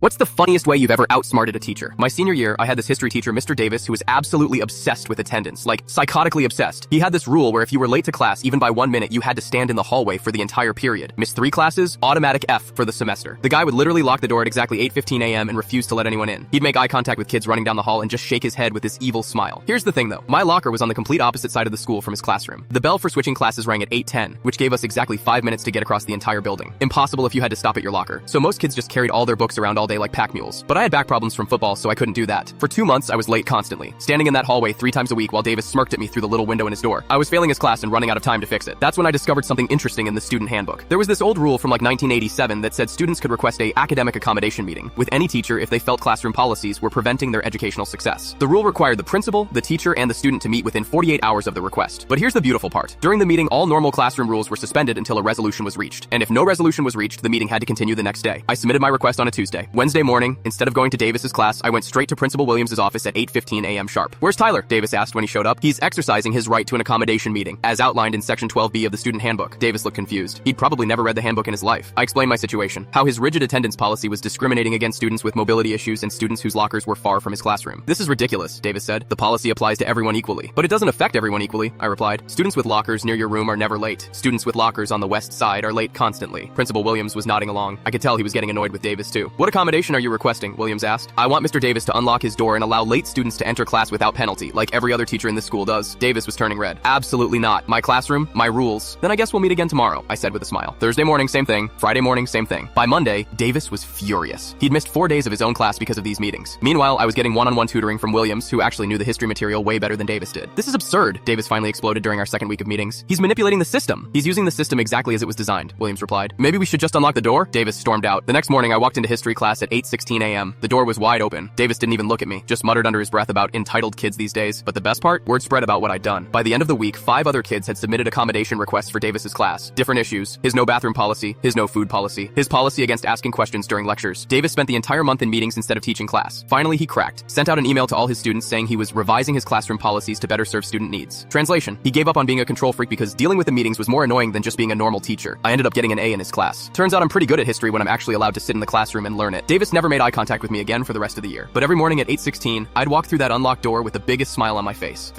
What's the funniest way you've ever outsmarted a teacher? My senior year, I had this history teacher, Mr. Davis, who was absolutely obsessed with attendance, like psychotically obsessed. He had this rule where if you were late to class even by 1 minute, you had to stand in the hallway for the entire period. Missed 3 classes, automatic F for the semester. The guy would literally lock the door at exactly 8:15 a.m. and refuse to let anyone in. He'd make eye contact with kids running down the hall and just shake his head with this evil smile. Here's the thing though, my locker was on the complete opposite side of the school from his classroom. The bell for switching classes rang at 8:10, which gave us exactly 5 minutes to get across the entire building. Impossible if you had to stop at your locker. So most kids just carried all their books around all day like pack mules. But I had back problems from football, so I couldn't do that. For 2 months, I was late constantly, standing in that hallway 3 times a week while Davis smirked at me through the little window in his door. I was failing his class and running out of time to fix it. That's when I discovered something interesting in the student handbook. There was this old rule from like 1987 that said students could request a academic accommodation meeting with any teacher if they felt classroom policies were preventing their educational success. The rule required the principal, the teacher, and the student to meet within 48 hours of the request. But here's the beautiful part. During the meeting, all normal classroom rules were suspended until a resolution was reached. And if no resolution was reached, the meeting had to continue the next day. I submitted my request on a Tuesday. Wednesday morning, instead of going to Davis's class, I went straight to Principal Williams' office at 8:15 a.m. sharp. "Where's Tyler?" Davis asked when he showed up. "He's exercising his right to an accommodation meeting, as outlined in Section 12B of the student handbook." Davis looked confused. He'd probably never read the handbook in his life. I explained my situation, how his rigid attendance policy was discriminating against students with mobility issues and students whose lockers were far from his classroom. "This is ridiculous," Davis said. "The policy applies to everyone equally." "But it doesn't affect everyone equally," I replied. "Students with lockers near your room are never late. Students with lockers on the west side are late constantly." Principal Williams was nodding along. I could tell he was getting annoyed with Davis too. "What accommodation are you requesting?" Williams asked. "I want Mr. Davis to unlock his door and allow late students to enter class without penalty, like every other teacher in this school does." Davis was turning red. "Absolutely not. My classroom, my rules." "Then I guess we'll meet again tomorrow," I said with a smile. Thursday morning, same thing. Friday morning, same thing. By Monday, Davis was furious. He'd missed 4 days of his own class because of these meetings. Meanwhile, I was getting one-on-one tutoring from Williams, who actually knew the history material way better than Davis did. "This is absurd," Davis finally exploded during our second week of meetings. "He's manipulating the system. He's using the system exactly as it was designed," Williams replied. "Maybe we should just unlock the door?" Davis stormed out. The next morning, I walked into history class at 8:16 a.m. The door was wide open. Davis didn't even look at me, just muttered under his breath about entitled kids these days. But the best part? Word spread about what I'd done. By the end of the week, 5 other kids had submitted accommodation requests for Davis's class. Different issues: his no bathroom policy, his no food policy, his policy against asking questions during lectures. Davis spent the entire month in meetings instead of teaching class. Finally, he cracked. Sent out an email to all his students saying he was revising his classroom policies to better serve student needs. Translation: he gave up on being a control freak because dealing with the meetings was more annoying than just being a normal teacher. I ended up getting an A in his class. Turns out I'm pretty good at history when I'm actually allowed to sit in the classroom and learn it. Davis never made eye contact with me again for the rest of the year. But every morning at 8:16, I'd walk through that unlocked door with the biggest smile on my face.